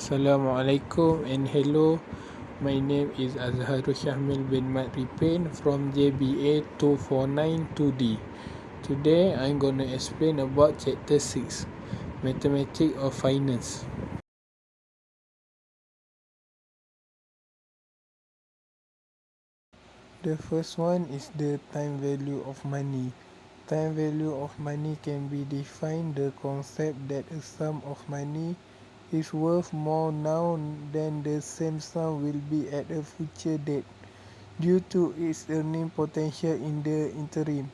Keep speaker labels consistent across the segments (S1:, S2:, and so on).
S1: Assalamualaikum and hello. My name is Azharul Syahmil bin Mat Ripin from JBA 2492D. Today I'm going to explain about Chapter 6, Mathematics of Finance. The first one is the time value of money. Time value of money can be defined the concept that a sum of money is worth more now than the same sum will be at a future date, due to its earning potential in the interim.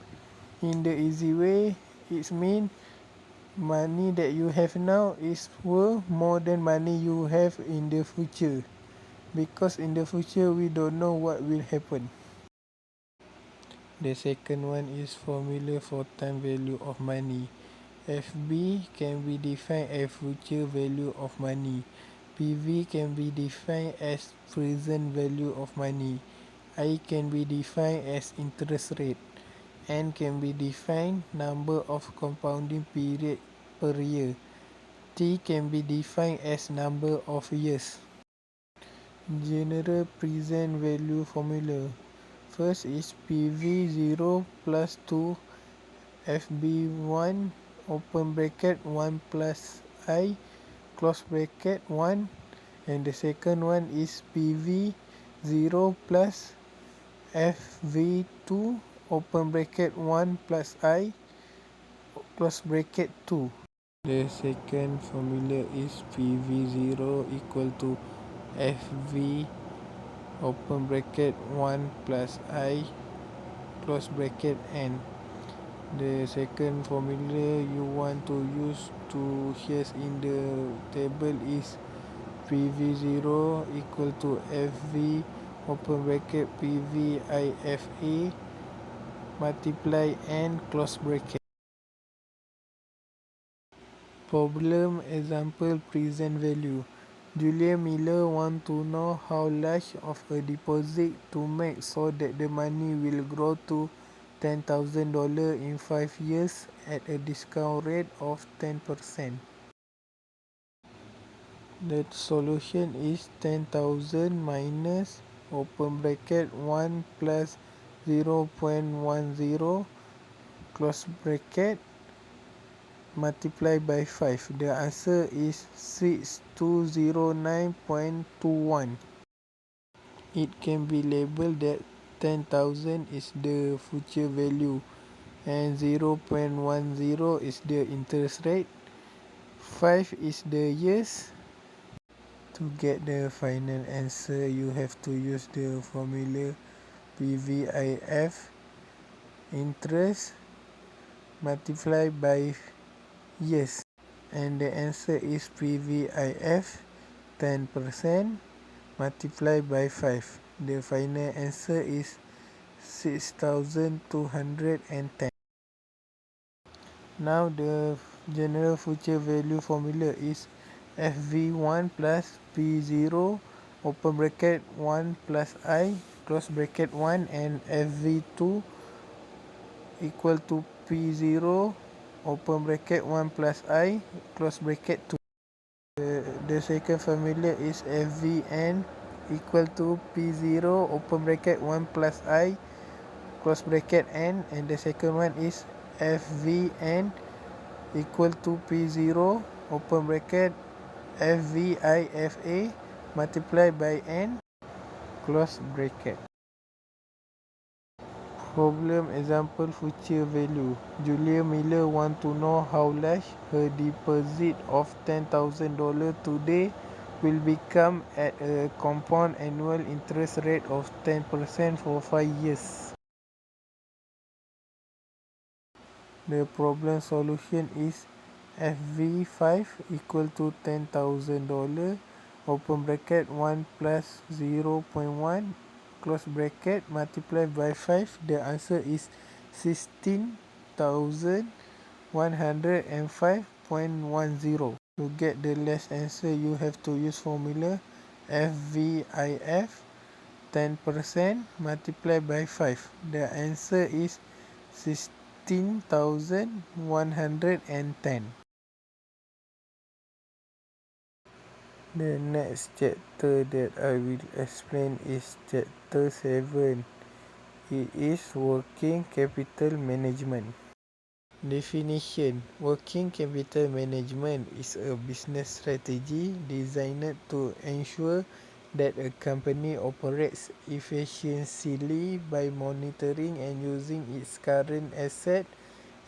S1: In the easy way, it means money that you have now is worth more than money you have in the future, because in the future we don't know what will happen. The second one is formula for time value of money. FB can be defined as future value of money. PV can be defined as present value of money. I can be defined as interest rate. N can be defined number of compounding period per year. T can be defined as number of years. General present value formula. First is PV0 plus 2 FB1 open bracket 1 plus I close bracket 1, and the second one is PV0 plus FV2 open bracket 1 plus I close bracket 2. The second formula is PV0 equal to FV open bracket 1 plus I close bracket N. The second formula you want to use to here in the table is PV0 equal to FV open bracket PVIFA multiply N close bracket. Problem example present value. Julia Miller want to know how large of a deposit to make so that the money will grow to $10,000 in 5 years at a discount rate of 10%. The solution is 10,000 minus open bracket 1 plus 0.10 close bracket multiply by 5. The answer is 6209.21. It can be labeled that 10,000 is the future value and 0.10 is the interest rate, 5 is the years. To get the final answer, you have to use the formula PVIF interest multiplied by years, and the answer is PVIF 10% multiplied by 5. The final answer is 6210. Now the general future value formula is FV1 plus P0 open bracket 1 plus I close bracket 1, and FV2 equal to P0 open bracket 1 plus I close bracket 2. The second formula is FVN equal to P0 open bracket 1 plus I close bracket N, and the second one is FVN equal to P0 open bracket FVIFA multiplied by N close bracket. Problem example future value. Julia Miller want to know how large her deposit of $10,000 today will become at a compound annual interest rate of 10% for 5 years. The problem solution is FV5 equal to $10,000 open bracket 1 plus 0.1 close bracket multiplied by 5. The answer is 16,105.10. To get the last answer, you have to use formula FVIF 10% multiplied by 5. The answer is 16,110. The next chapter that I will explain is chapter 7. It is working capital management. Definition: working capital management is a business strategy designed to ensure that a company operates efficiently by monitoring and using its current assets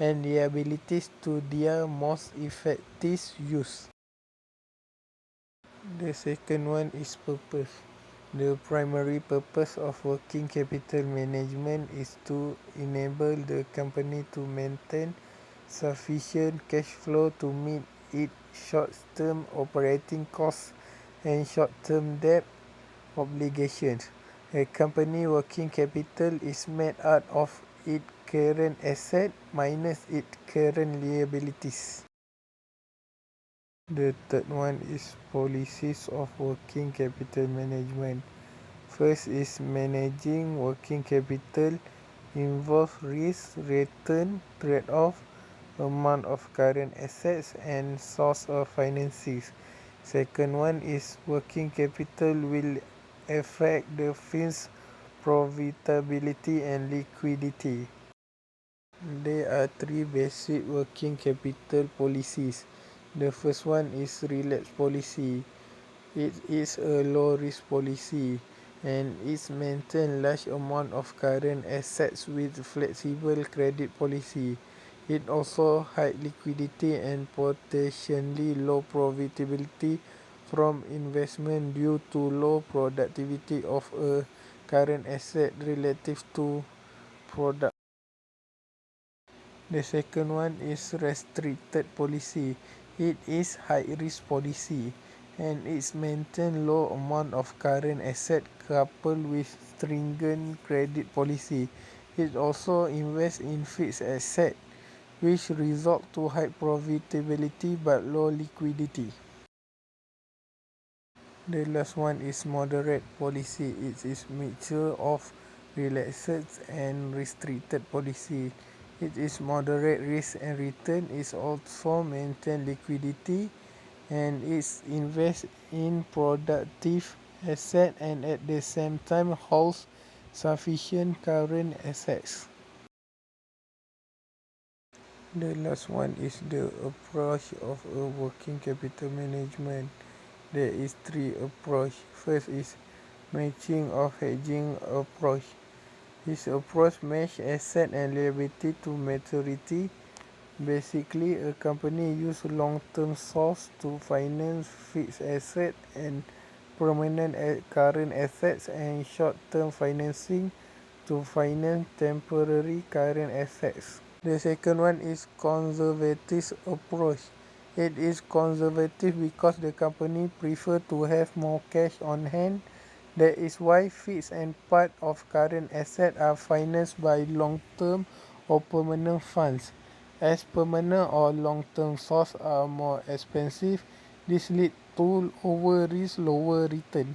S1: and liabilities to their most effective use. The second one is purpose. The primary purpose of working capital management is to enable the company to maintain sufficient cash flow to meet its short-term operating costs and short-term debt obligations. A company working capital is made out of its current assets minus its current liabilities. The third one is policies of working capital management. First is managing working capital involves risk, return, trade-off, amount of current assets and source of financing. Second one is working capital will affect the firm's profitability and liquidity. There are three basic working capital policies. The first one is relax policy. It is a low risk policy and it maintains large amount of current assets with flexible credit policy. It also high liquidity and potentially low profitability from investment due to low productivity of a current asset relative to product. The second one is restricted policy. It is high risk policy and it maintains low amount of current asset coupled with stringent credit policy. It also invests in fixed asset which result to high profitability but low liquidity. The last one is moderate policy. It is mixture of relaxed and restricted policy. It is moderate risk and return. It also maintain liquidity and it invests in productive asset and at the same time holds sufficient current assets. The last one is the approach of a working capital management. There is three approach. First is matching or hedging approach. This approach matches asset and liability to maturity. Basically, a company uses long-term source to finance fixed assets and permanent current assets and short-term financing to finance temporary current assets. The second one is conservative approach. It is conservative because the company prefers to have more cash on hand. That is why fixed and part of current assets are financed by long-term or permanent funds. As permanent or long-term sources are more expensive, this leads to lower risk, lower return.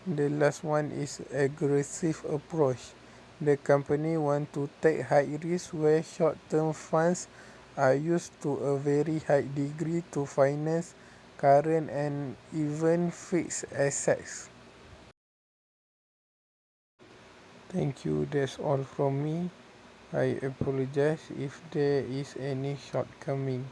S1: The last one is aggressive approach. The company wants to take high risk where short-term funds are used to a very high degree to finance current and even fixed assets. Thank you, that's all from me. I apologize if there is any shortcoming.